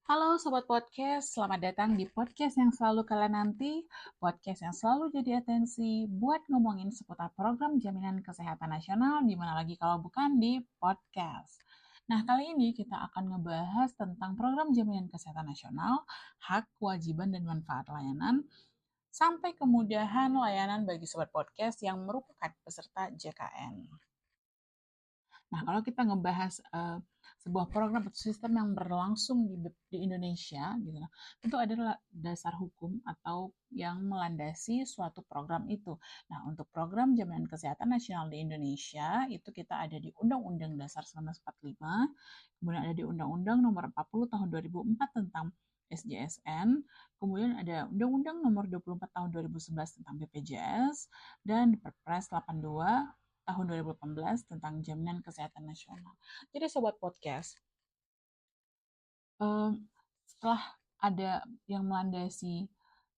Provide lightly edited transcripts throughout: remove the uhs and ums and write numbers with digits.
Halo Sobat Podcast, selamat datang di podcast yang selalu kalian nanti, podcast yang selalu jadi atensi buat ngomongin seputar program jaminan kesehatan nasional, di mana lagi kalau bukan di podcast. Nah, kali ini kita akan ngebahas tentang program jaminan kesehatan nasional, hak, kewajiban, dan manfaat layanan, sampai kemudahan layanan bagi Sobat Podcast yang merupakan peserta JKN. Nah, kalau kita ngebahas sebuah program atau sistem yang berlangsung di Indonesia, gitu, itu adalah dasar hukum atau yang melandasi suatu program itu. Nah, untuk program jaminan kesehatan nasional di Indonesia itu kita ada di Undang-Undang Dasar 1945, kemudian ada di Undang-Undang Nomor 40 Tahun 2004 tentang SJSN, kemudian ada Undang-Undang Nomor 24 Tahun 2011 tentang BPJS, dan Perpres 82 tahun 2018 tentang jaminan kesehatan nasional. Jadi sobat podcast, setelah ada yang melandasi,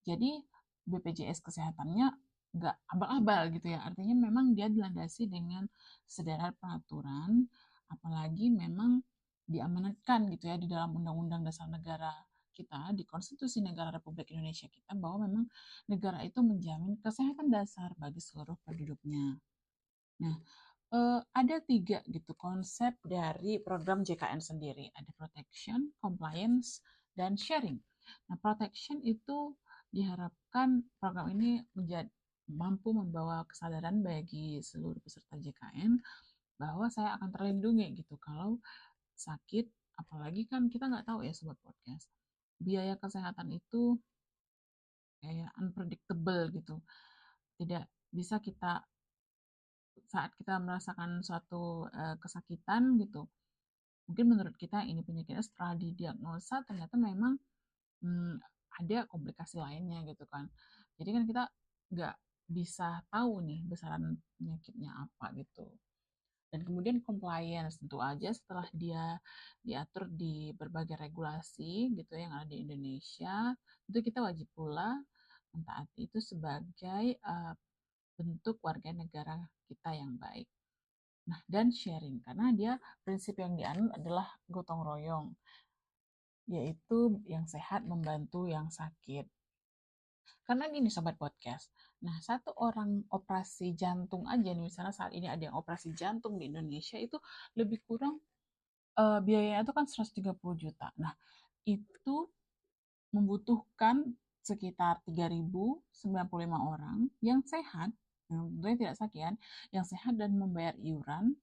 jadi BPJS kesehatannya nggak abal-abal gitu ya. Artinya memang dia dilandasi dengan sederet peraturan, apalagi memang diamanatkan gitu ya di dalam Undang-Undang Dasar Negara kita, di Konstitusi Negara Republik Indonesia kita, bahwa memang negara itu menjamin kesehatan dasar bagi seluruh penduduknya. Nah, ada 3 gitu konsep dari program JKN sendiri. Ada protection, compliance, dan sharing. Nah, protection itu diharapkan program ini mampu membawa kesadaran bagi seluruh peserta JKN bahwa saya akan terlindungi gitu kalau sakit, apalagi kan kita nggak tahu ya sobat podcast. Biaya kesehatan itu kayak unpredictable gitu. Tidak bisa kita saat kita merasakan suatu kesakitan gitu, mungkin menurut kita ini penyakitnya, setelah didiagnosa ternyata memang hmm, ada komplikasi lainnya gitu kan. Jadi kan kita nggak bisa tahu nih besaran penyakitnya apa gitu. Dan kemudian compliance, tentu aja setelah dia diatur di berbagai regulasi gitu yang ada di Indonesia, itu kita wajib pula mentaati itu sebagai bentuk warga negara kita yang baik. Nah, dan sharing, karena dia prinsip yang dianut adalah gotong royong, yaitu yang sehat membantu yang sakit. Karena gini sobat podcast, nah satu orang operasi jantung aja nih, misalnya saat ini ada yang operasi jantung di Indonesia itu lebih kurang biayanya itu kan 130 juta. Nah, itu membutuhkan sekitar 3.095 orang yang sehat, yang tentunya tidak sakit, yang sehat dan membayar iuran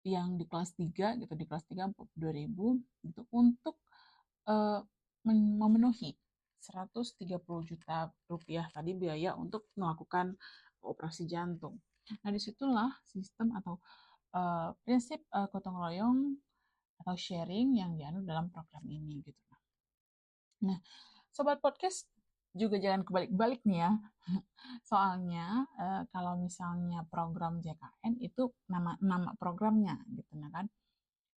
yang di kelas 3 gitu, di kelas 3 42.000 gitu untuk eh, memenuhi 130 juta rupiah tadi biaya untuk melakukan operasi jantung. Nah, disitulah sistem atau prinsip gotong royong atau sharing yang dianut dalam program ini gitu. Nah, sobat podcast juga jangan kebalik-balik nih ya. Soalnya kalau misalnya program JKN itu nama nama programnya gitu nah kan.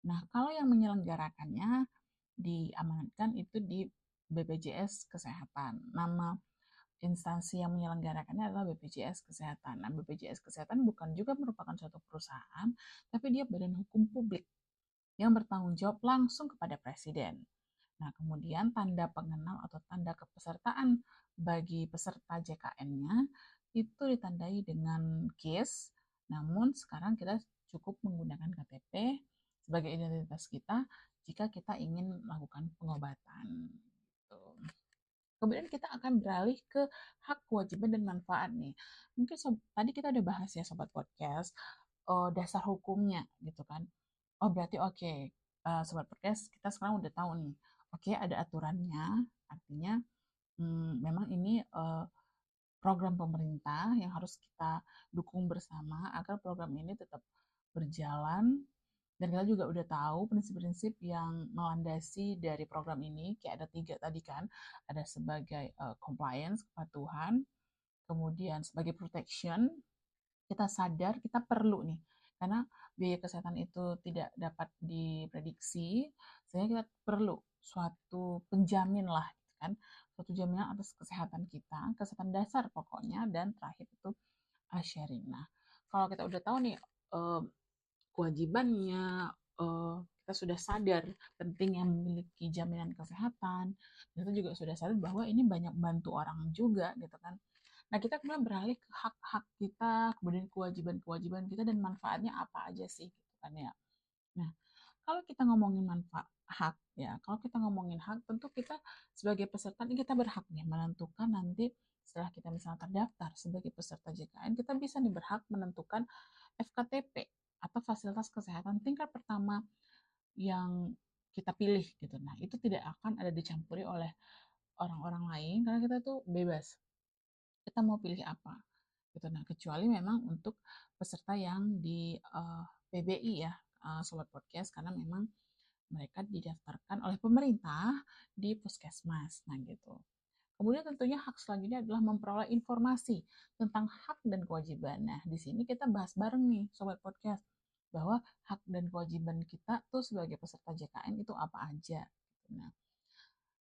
Nah, kalau yang menyelenggarakannya diamanatkan itu di BPJS Kesehatan. Nama instansi yang menyelenggarakannya adalah BPJS Kesehatan. Nah, BPJS Kesehatan bukan juga merupakan suatu perusahaan, tapi dia badan hukum publik yang bertanggung jawab langsung kepada Presiden. Nah, kemudian tanda pengenal atau tanda kepesertaan bagi peserta JKN-nya itu ditandai dengan KIS, namun sekarang kita cukup menggunakan KTP sebagai identitas kita jika kita ingin melakukan pengobatan. Gitu. Kemudian kita akan beralih ke hak, kewajiban, dan manfaat nih. Mungkin tadi kita udah bahas ya Sobat Podcast, dasar hukumnya gitu kan. Oh berarti oke, Sobat Podcast kita sekarang udah tahu nih. Oke, ada aturannya, artinya memang ini program pemerintah yang harus kita dukung bersama agar program ini tetap berjalan, dan kita juga udah tahu prinsip-prinsip yang melandasi dari program ini, kayak ada 3 tadi kan, ada sebagai compliance, kepatuhan, kemudian sebagai protection, kita sadar kita perlu nih, karena biaya kesehatan itu tidak dapat diprediksi, sehingga kita perlu suatu penjamin lah, gitu kan, suatu jaminan atas kesehatan kita, kesehatan dasar pokoknya, dan terakhir itu sharing. Nah, kalau kita udah tahu nih kewajibannya, kita sudah sadar pentingnya memiliki jaminan kesehatan, kita juga sudah sadar bahwa ini banyak bantu orang juga gitu kan. Nah, kita kemudian beralih ke hak-hak kita, kemudian kewajiban-kewajiban kita dan manfaatnya apa aja sih gitu kan ya. Nah, kalau kita ngomongin manfaat hak ya, kalau kita ngomongin hak, tentu kita sebagai peserta ini kita berhak nih menentukan nanti setelah kita misalnya terdaftar sebagai peserta JKN, kita bisa nih berhak menentukan FKTP atau fasilitas kesehatan tingkat pertama yang kita pilih gitu. Nah, itu tidak akan ada dicampuri oleh orang-orang lain karena kita tuh bebas. Kita mau pilih apa gitu. Nah, kecuali memang untuk peserta yang di PBI ya, Sobat Podcast, karena memang mereka didaftarkan oleh pemerintah di puskesmas. Nah, gitu. Kemudian tentunya hak selanjutnya adalah memperoleh informasi tentang hak dan kewajiban. Nah, di sini kita bahas bareng nih, Sobat Podcast, bahwa hak dan kewajiban kita tuh sebagai peserta JKN itu apa aja. Nah,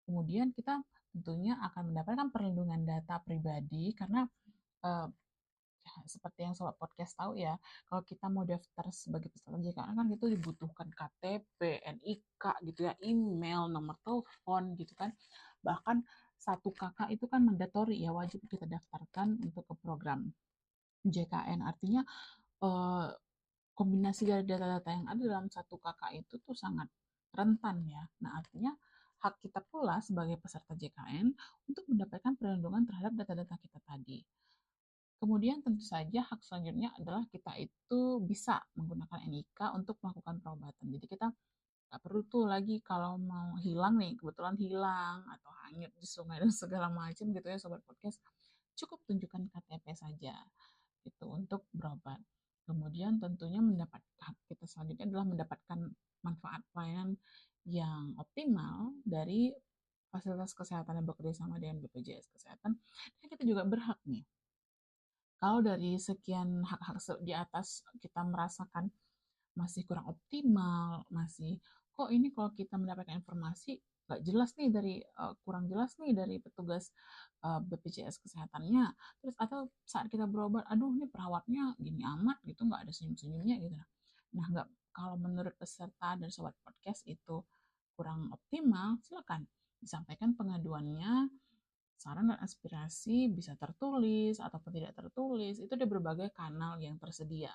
kemudian kita tentunya akan mendapatkan perlindungan data pribadi karena eh, seperti yang Sobat Podcast tahu ya, kalau kita mau daftar sebagai peserta JKN kan itu dibutuhkan KTP, NIK gitu ya, email, nomor telepon gitu kan. Bahkan satu kakak itu kan mandatory ya, wajib kita daftarkan untuk ke program JKN. Artinya eh, kombinasi dari data-data yang ada dalam satu kakak itu tuh sangat rentan ya. Nah, artinya hak kita pula sebagai peserta JKN untuk mendapatkan perlindungan terhadap data-data kita tadi. Kemudian tentu saja hak selanjutnya adalah kita itu bisa menggunakan NIK untuk melakukan perobatan. Jadi kita nggak perlu tuh lagi kalau mau hilang nih, kebetulan hilang atau hanyut di sungai dan segala macam gitu ya Sobat Podcast, cukup tunjukkan KTP saja itu untuk berobat. Kemudian tentunya mendapatkan kita selanjutnya adalah mendapatkan manfaat pelayanan yang optimal dari fasilitas kesehatan yang bekerja sama dengan BPJS Kesehatan. Dan kita juga berhak nih kalau dari sekian hak-hak di atas kita merasakan masih kurang optimal, masih kok ini kalau kita mendapatkan informasi nggak jelas nih dari kurang jelas nih dari petugas BPJS kesehatannya, terus atau saat kita berobat, aduh ini perawatnya gini amat gitu nggak ada senyum-senyumnya gitu. Nah nggak, kalau menurut peserta dan sobat podcast itu kurang optimal, silakan disampaikan pengaduannya. Saran dan aspirasi bisa tertulis ataupun tidak tertulis, itu ada berbagai kanal yang tersedia.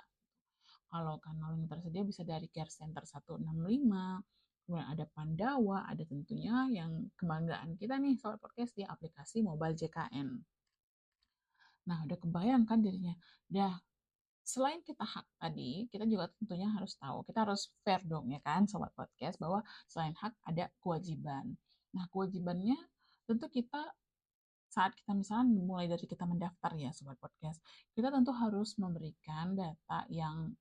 Kalau kanal yang tersedia bisa dari Care Center 165, kemudian ada Pandawa, ada tentunya yang kebanggaan kita nih soal podcast di aplikasi mobile JKN. Nah, udah kebayangkan dirinya. Dah, selain kita hak tadi, kita juga tentunya harus tahu, kita harus fair dong ya kan sobat podcast, bahwa selain hak ada kewajiban. Nah, kewajibannya tentu kita saat kita misalnya mulai dari kita mendaftar ya sobat podcast, kita tentu harus memberikan data yang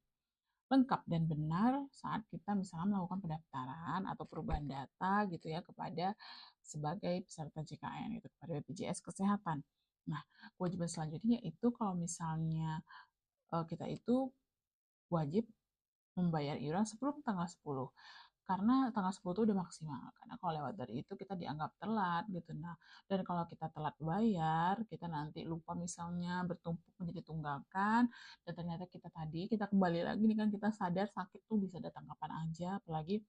lengkap dan benar saat kita misalnya melakukan pendaftaran atau perubahan data gitu ya kepada sebagai peserta JKN itu kepada BPJS Kesehatan. Nah, kewajiban selanjutnya itu kalau misalnya kita itu wajib membayar iuran sebelum tanggal 10 karena tanggal 10 itu udah maksimal, karena kalau lewat dari itu kita dianggap telat gitu. Nah, dan kalau kita telat bayar, kita nanti lupa misalnya bertumpuk menjadi tunggakan, dan ternyata kita tadi kita kembali lagi nih kan, kita sadar sakit tuh bisa datang kapan aja, apalagi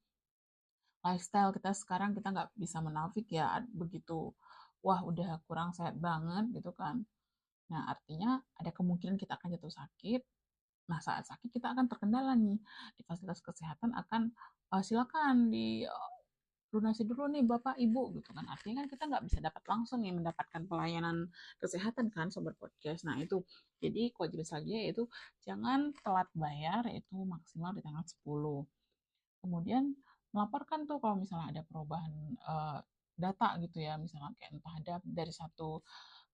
lifestyle kita sekarang kita nggak bisa menafik ya begitu, wah udah kurang sehat banget gitu kan. Nah, artinya ada kemungkinan kita akan jatuh sakit. Nah, saat sakit kita akan terkendala nih. Di fasilitas kesehatan akan silakan di lunasi dulu nih Bapak Ibu gitu kan. Artinya kan kita nggak bisa dapat langsung nih mendapatkan pelayanan kesehatan kan sobat podcast. Nah, itu. Jadi kewajiban saja yaitu jangan telat bayar, yaitu maksimal di tanggal 10. Kemudian melaporkan tuh kalau misalnya ada perubahan data gitu ya, misalnya kayak entah ada dari satu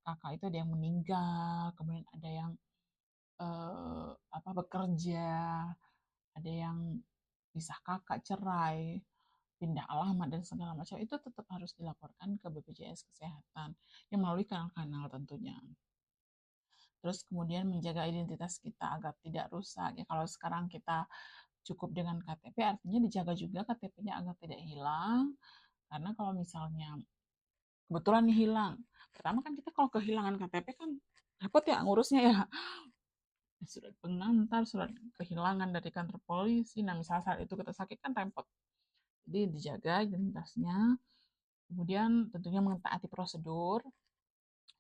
kakak itu ada yang meninggal, kemudian ada yang apa bekerja, ada yang pisah kakak, cerai, pindah alamat dan segala macam, itu tetap harus dilaporkan ke BPJS Kesehatan yang melalui kanal-kanal tentunya. Terus kemudian menjaga identitas kita agar tidak rusak. Ya kalau sekarang kita cukup dengan KTP, artinya dijaga juga KTP-nya agar tidak hilang. Karena kalau misalnya kebetulan nih hilang, pertama kan kita kalau kehilangan KTP kan repot ya ngurusnya ya, surat pengantar, surat kehilangan dari kantor polisi. Nah, misalnya saat itu kita sakit kan repot. Jadi dijaga identitasnya, kemudian tentunya mentaati prosedur.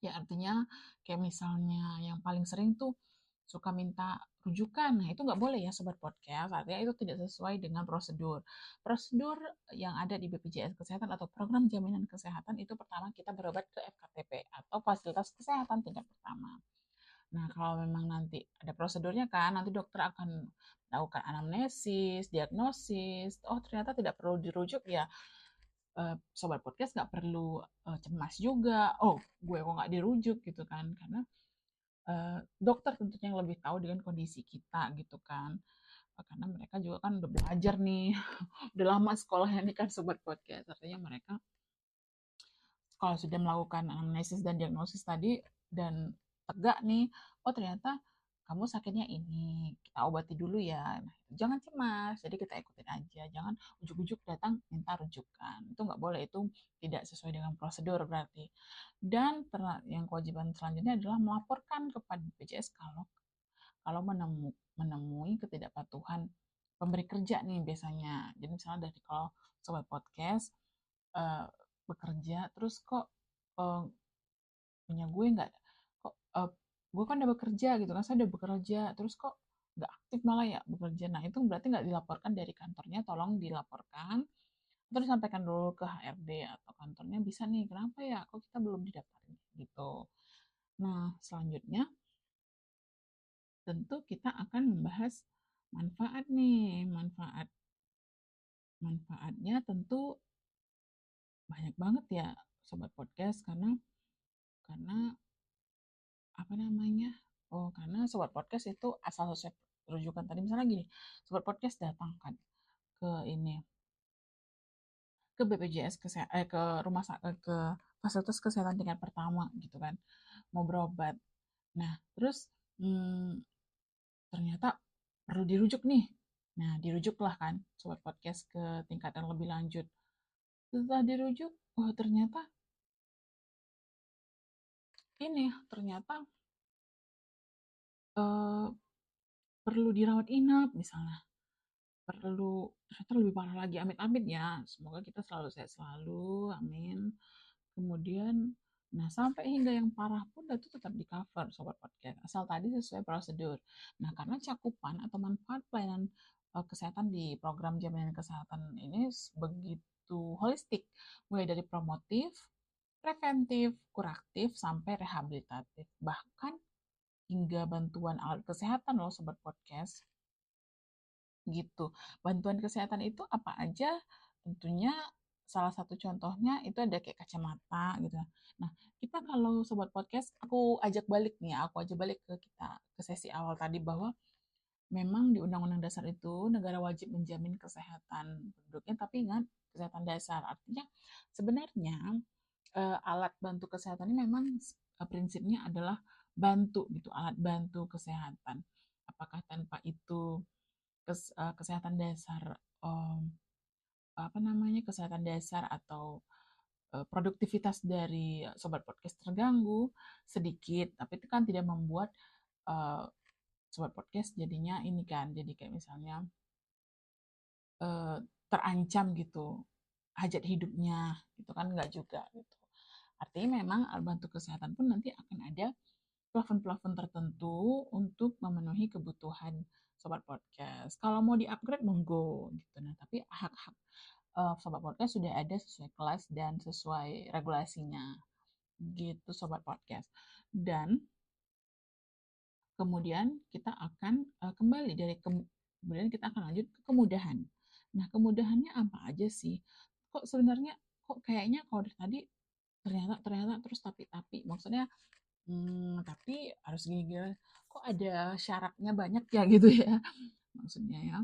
Ya artinya kayak misalnya yang paling sering tuh suka minta rujukan. Nah, itu nggak boleh ya Sobat Podcast. Artinya itu tidak sesuai dengan prosedur. Prosedur yang ada di BPJS Kesehatan atau Program Jaminan Kesehatan itu pertama kita berobat ke FKTP atau Fasilitas Kesehatan tingkat pertama. Nah, kalau memang nanti ada prosedurnya kan, nanti dokter akan melakukan anamnesis, diagnosis. Oh, ternyata tidak perlu dirujuk ya. Sobat podcast nggak perlu cemas juga. Oh, gue kok nggak dirujuk gitu kan? Karena dokter tentunya yang lebih tahu dengan kondisi kita gitu kan. Karena mereka juga kan udah belajar nih, udah lama sekolahnya nih kan sobat podcast. Artinya mereka kalau sudah melakukan anamnesis dan diagnosis tadi dan tegak nih, oh ternyata kamu sakitnya ini, kita obati dulu ya. Nah, jangan cemas, jadi kita ikutin aja, jangan ujuk-ujuk datang minta rujukan. Itu nggak boleh, itu tidak sesuai dengan prosedur berarti. Dan yang kewajiban selanjutnya adalah melaporkan kepada BPJS kalau menemui ketidakpatuhan pemberi kerja nih biasanya. Jadi misalnya dari kalau sobat podcast eh, bekerja terus kok eh, punya gue nggak kok gue kan udah bekerja gitu kan, saya udah bekerja terus kok nggak aktif malah ya bekerja. Nah itu berarti nggak dilaporkan dari kantornya, tolong dilaporkan terus sampaikan dulu ke HRD atau kantornya, bisa nih kenapa ya kok kita belum didaftarin gitu. Nah selanjutnya tentu kita akan membahas manfaat nih, manfaatnya tentu banyak banget ya sobat podcast, karena apa namanya, oh karena sobat podcast itu asal sesuai rujukan tadi, misalnya gini, sobat podcast datang kan ke ini, ke BPJS kesehatan, ke rumah sakit, ke fasilitas kesehatan tingkat pertama gitu kan, mau berobat. Nah terus ternyata perlu dirujuk nih. Nah dirujuklah kan sobat podcast ke tingkatan lebih lanjut. Setelah dirujuk, oh ternyata ini ternyata eh, perlu dirawat inap misalnya, perlu ternyata lebih parah lagi, amit-amit ya, semoga kita selalu sehat selalu, amin. Kemudian nah sampai hingga yang parah pun itu tetap di cover sobat podcast asal tadi sesuai prosedur. Nah karena cakupan atau manfaat pelayanan kesehatan di program jaminan kesehatan ini begitu holistik, mulai dari promotif, preventif, kuratif sampai rehabilitatif, bahkan hingga bantuan alat kesehatan loh sobat podcast gitu. Bantuan kesehatan itu apa aja? Tentunya salah satu contohnya itu ada kayak kacamata gitu. Nah, kita kalau sobat podcast, aku ajak balik ke kita ke sesi awal tadi bahwa memang di Undang-Undang Dasar itu negara wajib menjamin kesehatan penduduknya, tapi ingat kesehatan dasar. Artinya sebenarnya alat bantu kesehatan ini memang prinsipnya adalah bantu gitu, alat bantu kesehatan. Apakah tanpa itu kesehatan dasar, apa namanya, kesehatan dasar atau produktivitas dari sobat podcast terganggu sedikit, tapi itu kan tidak membuat eh, sobat podcast jadinya ini kan, jadi kayak misalnya eh, terancam gitu hajat hidupnya gitu kan, nggak juga gitu. Artinya memang alat bantu kesehatan pun nanti akan ada plafon-plafon tertentu untuk memenuhi kebutuhan sobat podcast. Kalau mau di-upgrade monggo gitu. Nah, tapi hak-hak sobat podcast sudah ada sesuai kelas dan sesuai regulasinya gitu sobat podcast. Dan kemudian kita akan kembali dari kemudian kita akan lanjut ke kemudahan. Nah, kemudahannya apa aja sih? Kok sebenarnya kok kayaknya kalau dari tadi ternyata ternyata terus tapi maksudnya tapi harus gini-gini. Kok ada syaratnya banyak ya gitu ya. Maksudnya ya.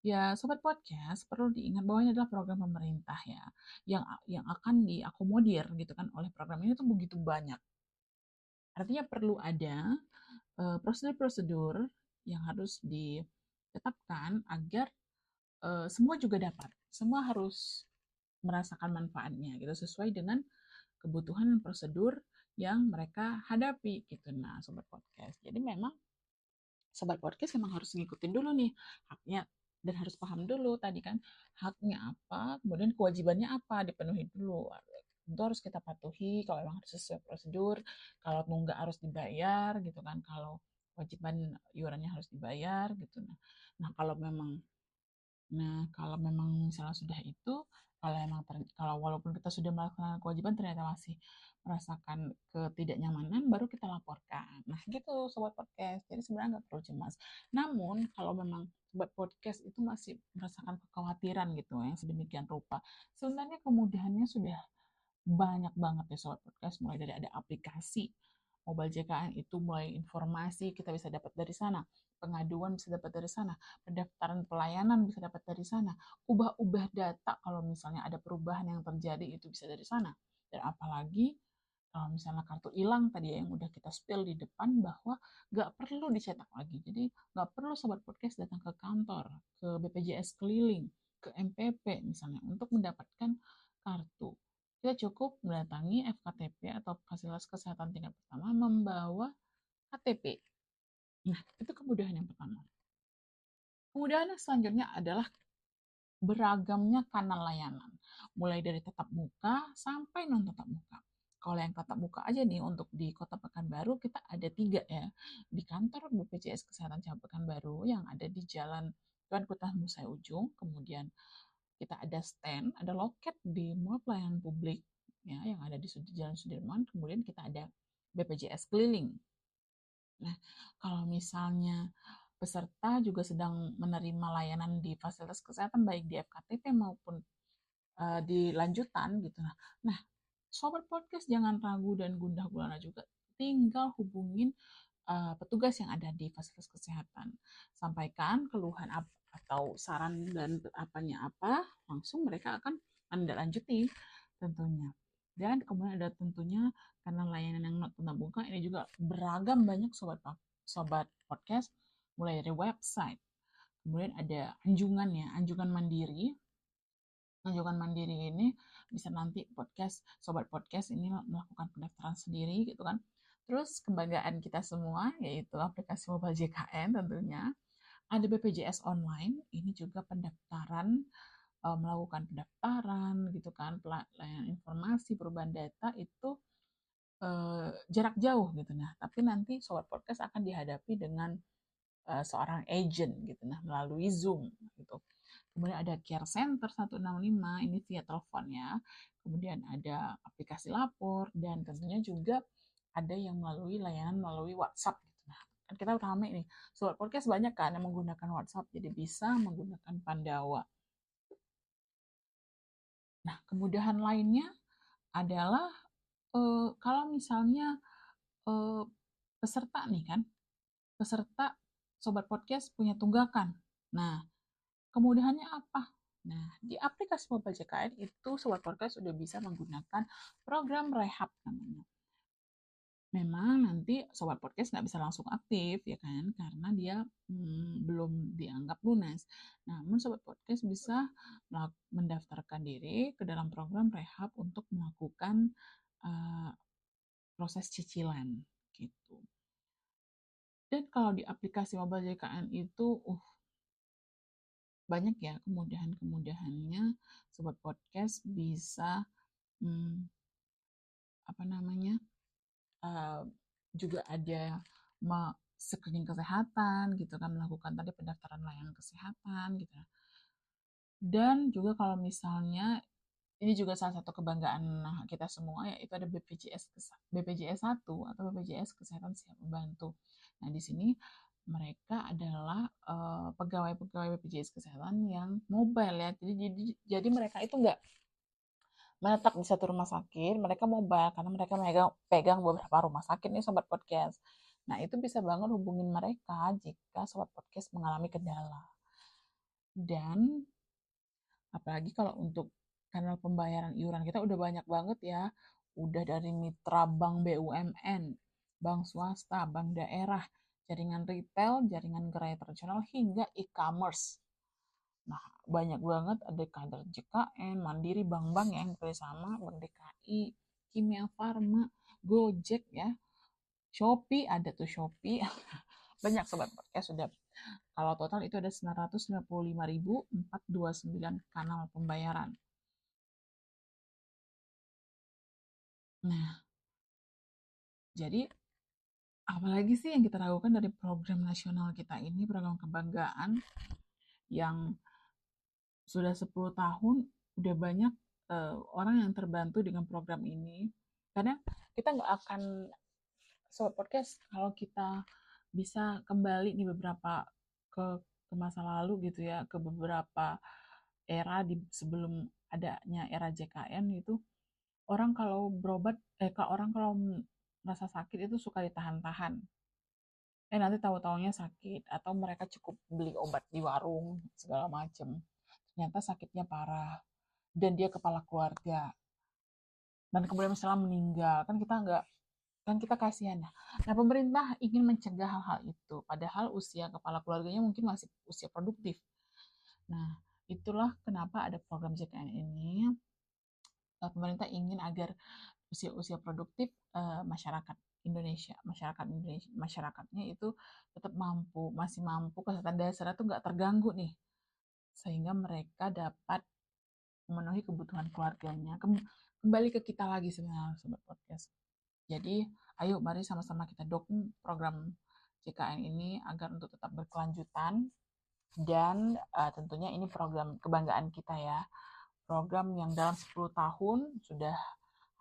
Ya, sobat podcast perlu diingat bahwa ini adalah program pemerintah ya, yang akan diakomodir gitu kan oleh program ini tuh begitu banyak. Artinya perlu ada prosedur-prosedur yang harus ditetapkan agar semua juga dapat, semua harus merasakan manfaatnya gitu sesuai dengan kebutuhan dan prosedur yang mereka hadapi gitu. Nah, sobat podcast. Jadi memang sobat podcast memang harus ngikutin dulu nih haknya. dan harus paham dulu tadi kan haknya apa, kemudian kewajibannya apa, dipenuhi dulu. Tentu harus kita patuhi kalau memang harus sesuai prosedur, kalau nunggak harus dibayar gitu kan, kalau kewajiban iurannya harus dibayar gitu. Nah, kalau memang misalnya sudah itu, kalau walaupun kita sudah melakukan kewajiban ternyata masih merasakan ketidaknyamanan, baru kita laporkan. Nah, gitu sobat podcast. Jadi sebenarnya nggak perlu cemas. Namun kalau memang sobat podcast itu masih merasakan kekhawatiran gitu yang sedemikian rupa, sebenarnya kemudahannya sudah banyak banget ya sobat podcast, mulai dari ada aplikasi mobile JKN itu, mulai informasi kita bisa dapat dari sana, pengaduan bisa dapat dari sana, pendaftaran pelayanan bisa dapat dari sana, ubah-ubah data kalau misalnya ada perubahan yang terjadi itu bisa dari sana. Dan apalagi kalau misalnya kartu hilang tadi ya, yang udah kita spill di depan, bahwa nggak perlu dicetak lagi. Jadi nggak perlu sobat podcast datang ke kantor, ke BPJS keliling, ke MPP misalnya untuk mendapatkan kartu. Kita cukup mendatangi FKTP atau fasilitas kesehatan tingkat pertama membawa KTP. Nah, itu kemudahan yang pertama. Kemudahan yang selanjutnya adalah beragamnya kanal layanan, mulai dari tatap muka sampai non tatap muka. Kalau yang tatap muka aja nih untuk di Kota Pekanbaru kita ada 3 ya, di kantor BPJS Kesehatan Cabang Pekanbaru yang ada di Jalan Tuan Kutah Musa Ujung, kemudian kita ada stand, ada loket di Mall Pelayanan Publik ya yang ada di Jalan Sudirman, kemudian kita ada BPJS keliling. Nah, kalau misalnya peserta juga sedang menerima layanan di fasilitas kesehatan baik di FKTP maupun di lanjutan gitu. Nah, sobat podcast jangan ragu dan gundah gulana juga. Tinggal hubungin petugas yang ada di fasilitas kesehatan. Sampaikan keluhan atau saran dan apanya apa, langsung mereka akan menindaklanjuti tentunya. Dan kemudian ada tentunya karena layanan yang not buka ini juga beragam banyak sobat podcast, mulai dari website, kemudian ada anjungan mandiri. Anjungan mandiri ini bisa nanti sobat podcast ini melakukan pendaftaran sendiri gitu kan. Terus kebanggaan kita semua yaitu aplikasi mobile JKN tentunya. Ada BPJS online, ini juga pendaftaran, melakukan pendaftaran gitu kan, layanan informasi, perubahan data itu jarak jauh gitu. Nah, tapi nanti sobat podcast akan dihadapi dengan seorang agent gitu, nah melalui Zoom gitu. Kemudian ada care center 165, ini via telepon ya. Kemudian ada aplikasi lapor dan tentunya juga ada yang melalui WhatsApp gitu. Nah, kan kita rame nih. Sobat podcast banyak kan yang menggunakan WhatsApp, jadi bisa menggunakan Pandawa. Nah, kemudahan lainnya adalah kalau misalnya eh, peserta nih kan, peserta sobat podcast punya tunggakan. Nah, kemudahannya apa? Nah, di aplikasi mobile JKN itu sobat podcast sudah bisa menggunakan program rehab namanya. Memang nanti sobat podcast nggak bisa langsung aktif ya kan, karena dia belum dianggap lunas. Namun sobat podcast bisa mendaftarkan diri ke dalam program rehab untuk melakukan uh, proses cicilan gitu. Dan kalau di aplikasi mobile JKN itu banyak ya kemudahan-kemudahannya. Sobat podcast bisa apa namanya juga ada screening kesehatan gitu kan, melakukan tadi pendaftaran layanan kesehatan gitu. Dan juga kalau misalnya ini juga salah satu kebanggaan kita semua yaitu ada BPJS 1 atau BPJS Kesehatan Siap Membantu. Nah, di sini mereka adalah pegawai-pegawai BPJS Kesehatan yang mobile ya. Jadi mereka itu nggak menetap di satu rumah sakit, mereka mobile karena mereka pegang beberapa rumah sakit nih sobat podcast. Nah, itu bisa banget hubungin mereka jika sobat podcast mengalami kendala. Dan apalagi kalau untuk kanal pembayaran iuran kita udah banyak banget ya. Udah dari mitra bank BUMN, bank swasta, bank daerah, jaringan retail, jaringan gerai tradisional, hingga e-commerce. Nah, banyak banget ada kader JKN, Mandiri, bank-bank yang bekerjasama, Bank DKI, Kimia Farma, Gojek ya, Shopee, ada tuh Shopee, banyak sobat podcast sudah. Kalau total itu ada 995.429 kanal pembayaran. Nah, jadi apalagi sih yang kita lakukan dari program nasional kita ini, program kebanggaan yang sudah 10 tahun, udah banyak orang yang terbantu dengan program ini. Karena kita nggak akan sobat podcast kalau kita bisa kembali nih beberapa ke masa lalu gitu ya, ke beberapa era di sebelum adanya era JKN itu, orang kalau berobat orang kalau merasa sakit itu suka ditahan-tahan, nanti tahu-taunya sakit, atau mereka cukup beli obat di warung segala macem, ternyata sakitnya parah dan dia kepala keluarga dan kemudian misalnya meninggal, kan kita kasihan ya. Nah, pemerintah ingin mencegah hal-hal itu, padahal usia kepala keluarganya mungkin masih usia produktif. Nah, itulah kenapa ada program JKN ini. Pemerintah ingin agar usia-usia produktif masyarakatnya itu tetap masih mampu, kesehatan dasar itu nggak terganggu nih, sehingga mereka dapat memenuhi kebutuhan keluarganya. Kembali ke kita lagi sebenarnya sobat podcast. Jadi, ayo mari sama-sama kita dukung program JKN ini agar untuk tetap berkelanjutan, dan tentunya ini program kebanggaan kita ya. Program yang dalam 10 tahun sudah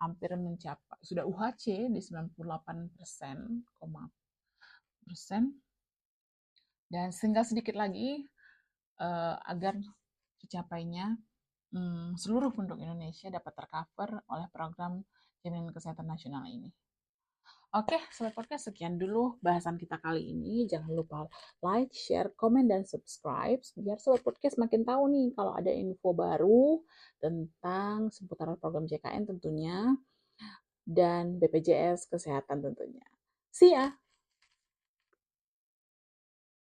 hampir mencapai, sudah UHC di 98% dan tinggal sedikit lagi agar tercapainya seluruh penduduk Indonesia dapat tercover oleh program jaminan kesehatan nasional ini. Oke, Sobat Podcast, sekian dulu bahasan kita kali ini. Jangan lupa like, share, komen, dan subscribe biar Sobat Podcast makin tahu nih kalau ada info baru tentang seputaran program JKN tentunya dan BPJS Kesehatan tentunya. See ya!